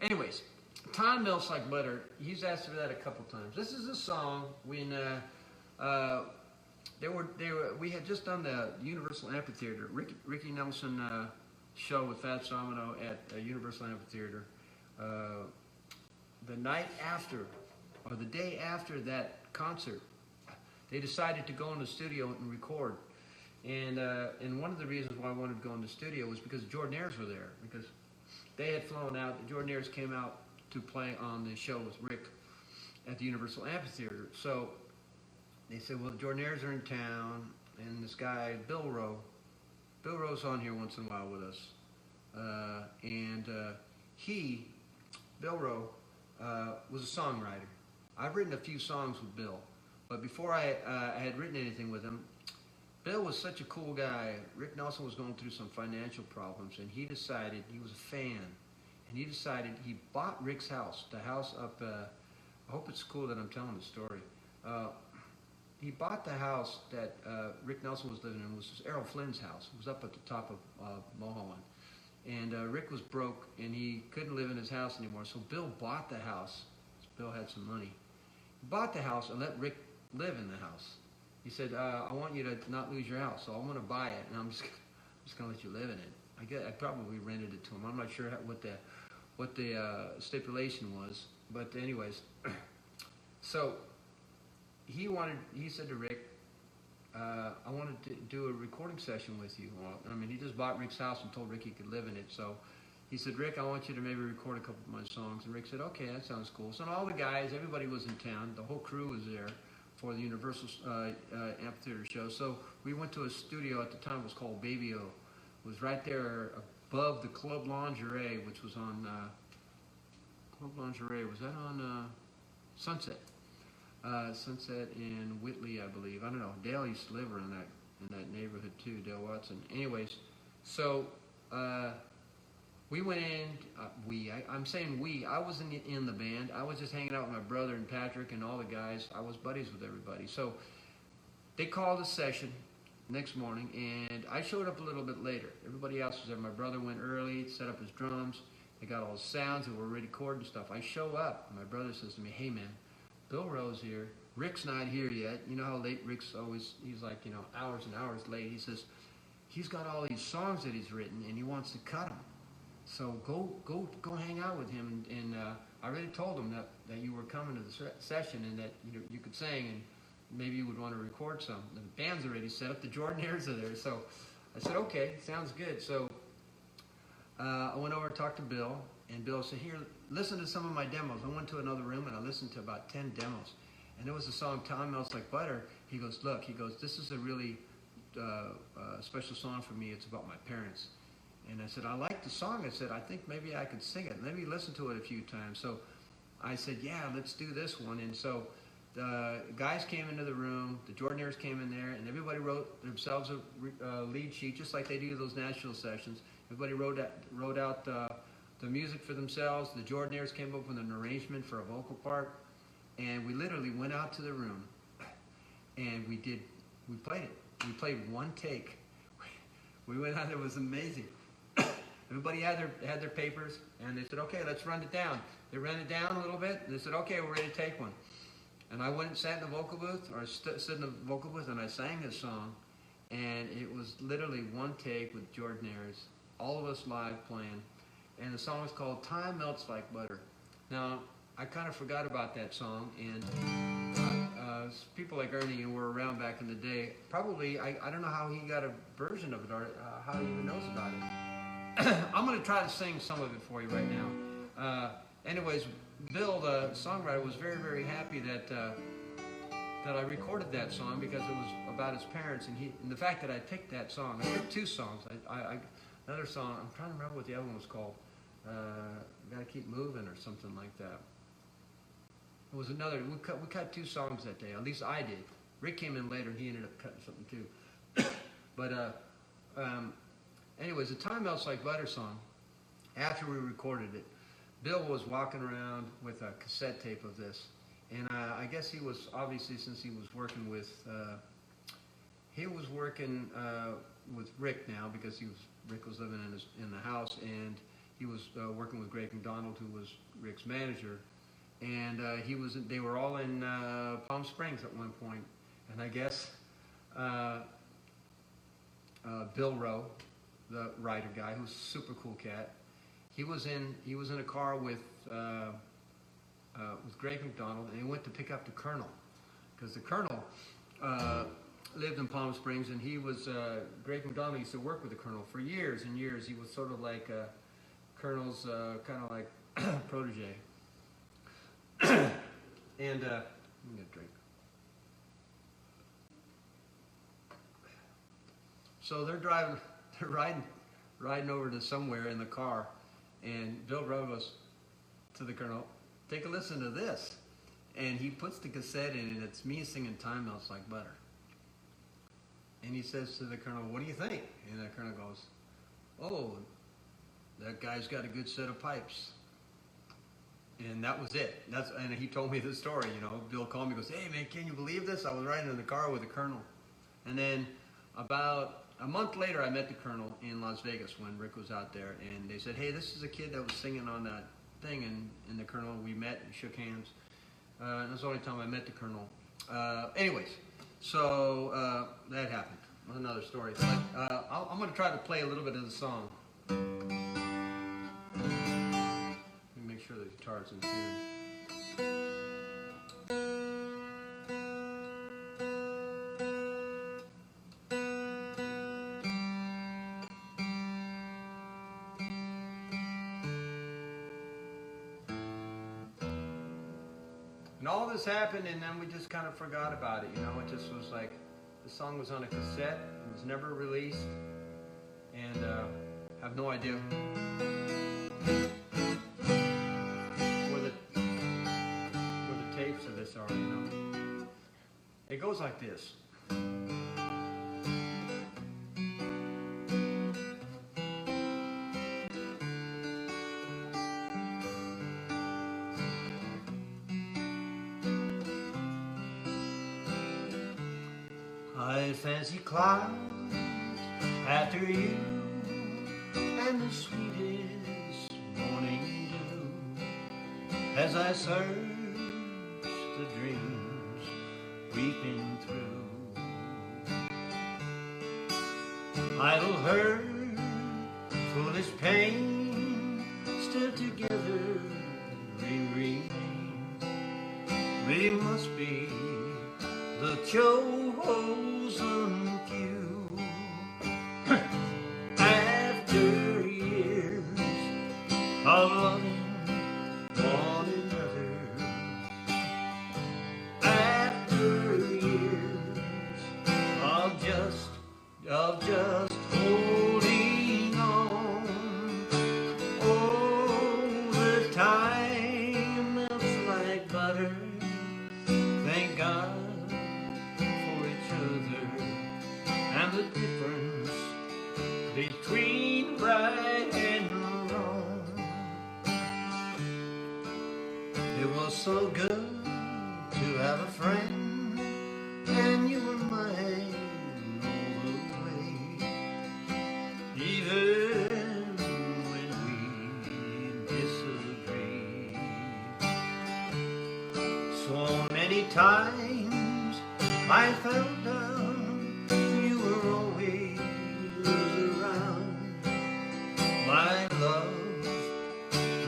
Anyways, time melts like butter. He's asked for that a couple times. This is a song when we had just done the Universal Amphitheater, Ricky Nelson show with Fats Domino at Universal Amphitheater. The night after, or the day after that concert, they decided to go in the studio and record. And one of the reasons why I wanted to go in the studio was because Jordonaires were there, because they had flown out. The Jordonaires came out to play on the show with Rick at the Universal Amphitheater. So they said, well, the Jordonaires are in town, and this guy, Bill Rowe, Bill Rowe's on here once in a while with us. Bill Rowe, was a songwriter. I've written a few songs with Bill, but before I had written anything with him, Bill was such a cool guy. Rick Nelson was going through some financial problems, and he decided, he was a fan, and he decided he bought Rick's house, the house up, I hope it's cool that I'm telling the story. He bought the house that Rick Nelson was living in, which was Errol Flynn's house. It was up at the top of Mulholland. And Rick was broke, and he couldn't live in his house anymore, so Bill bought the house. Bill had some money. He bought the house and let Rick live in the house. He said, I want you to not lose your house, so I'm going to buy it, and I'm just going to let you live in it. I probably rented it to him. I'm not sure what the stipulation was, but anyways. So he said to Rick, I wanted to do a recording session with you. Well, I mean, he just bought Rick's house and told Rick he could live in it. So he said, Rick, I want you to maybe record a couple of my songs. And Rick said, okay, that sounds cool. So all the guys, everybody was in town. The whole crew was there for the Universal Amphitheater show. So we went to a studio at the time. It was called Baby O. It was right there above the Club Lingerie, which was on Club Lingerie. Was that on Sunset? Sunset in Whitley, I believe. I don't know. Dale used to live in that neighborhood too, Dale Watson. Anyways, so we went in. I'm saying we. I wasn't in the band. I was just hanging out with my brother and Patrick and all the guys. I was buddies with everybody. So they called a session next morning, and I showed up a little bit later. Everybody else was there. My brother went early, set up his drums. They got all the sounds that were already recording stuff. I show up, and my brother says to me, "Hey man, Bill Rowe's here. Rick's not here yet." You know how late Rick's always, he's like, hours and hours late. He says, he's got all these songs that he's written and he wants to cut them. So go hang out with him. And I already told him that you were coming to the session and that you could sing and maybe you would want to record some. The band's already set up. The Jordonaires are there. So I said, okay, sounds good. So I went over and talked to Bill, and Bill said, here, listen to some of my demos. I went to another room and I listened to about 10 demos. And there was a song, Time Melts Like Butter. He goes, look, this is a really special song for me. It's about my parents. And I said, I like the song. I said, I think maybe I could sing it. Let me listen to it a few times. So I said, yeah, let's do this one. And so the guys came into the room, the Jordonaires came in there, and everybody wrote themselves a lead sheet, just like they do those Nashville sessions. Everybody wrote out the music for themselves. The Jordonaires came up with an arrangement for a vocal part, and we literally went out to the room, and we played it. We played one take. We went out. It was amazing. Everybody had their papers, and they said, okay, let's run it down. They ran it down a little bit, and they said, okay, we're ready to take one. And I went and sat in the vocal booth, or stood in the vocal booth, and I sang this song, and it was literally one take with Jordonaires, all of us live playing, and the song was called Time Melts Like Butter. Now, I kind of forgot about that song, and people like Ernie who were around back in the day, probably, I don't know how he got a version of it, or how he even knows about it. I'm going to try to sing some of it for you right now. Anyways, Bill, the songwriter, was very, very happy that I recorded that song because it was about his parents, and the fact that I picked that song. I picked two songs. Another song, I'm trying to remember what the other one was called. Gotta Keep Moving or something like that. It was another. We cut two songs that day. At least I did. Rick came in later and he ended up cutting something too. But anyways, the Time Melts Like Butter song. After we recorded it, Bill was walking around with a cassette tape of this, and I guess he was, obviously, since he was working with Rick now, because Rick was living in the house, and he was working with Greg McDonald, who was Rick's manager, and they were all in Palm Springs at one point, and I guess Bill Rowe, the writer guy, who's a super cool cat, he was in a car with Greg McDonald, and he went to pick up the Colonel, because the Colonel lived in Palm Springs, and he was Greg McDonald used to work with the Colonel for years and years. He was sort of like Colonel's kind of like protege. And let me get a drink. So they're riding over to somewhere in the car, and Bill Rowe goes to the Colonel, "Take a listen to this," and he puts the cassette in, and it's me singing "Time Melts Like Butter." And he says to the Colonel, "What do you think?" And the Colonel goes, "Oh, that guy's got a good set of pipes." And that was it. And he told me the story. You know, Bill called me, goes, "Hey man, can you believe this? I was riding in the car with the Colonel." And then about a month later, I met the Colonel in Las Vegas when Rick was out there, and they said, "Hey, this is a kid that was singing on that thing." And the Colonel, we met and shook hands. And that's the only time I met the Colonel. Anyways, so that happened. That's another story. But I'm going to try to play a little bit of the song. Let me make sure the guitar's in tune. And all this happened, and then we just kind of forgot about it, you know. It just was like, the song was on a cassette, it was never released, and have no idea where the tapes of this are, you know. It goes like this. I fancy clouds after you and the sweetest morning dew, as I search the dreams we've been through. Idle hurt, foolish pain, still together remain. We must be the chosen few. After years of loving one another, after years of just holding on, oh, the time melts like butter. Thank God for each other, and the difference between right and wrong. It was so good to have a friend, and you were mine all the way, even when we disagreed. So many times I felt down, you were always around. My love,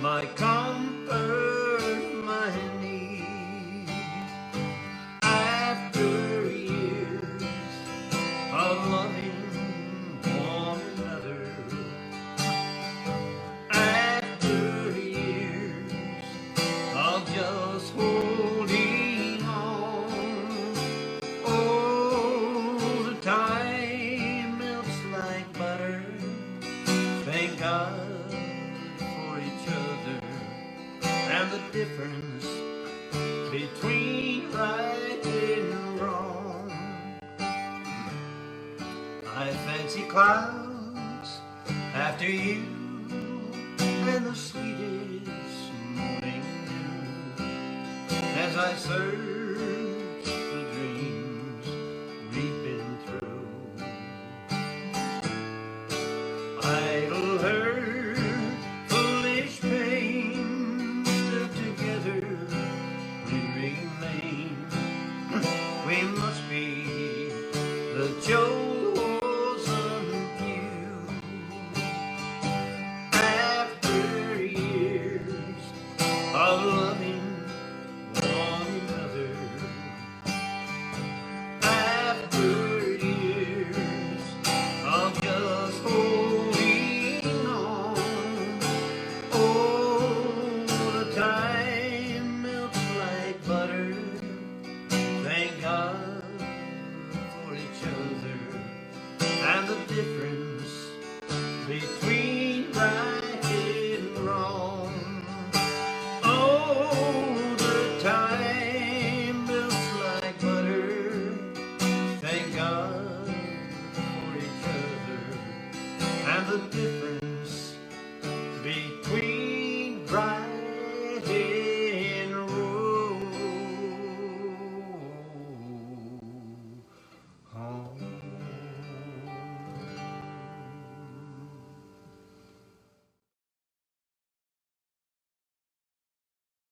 my comfort, my need. After years of loving one another, after years of just holding on, oh, the time melts like butter. Thank God for each other, and the difference between right and wrong. I fancy clouds after you and the sweetest morning dew, as I search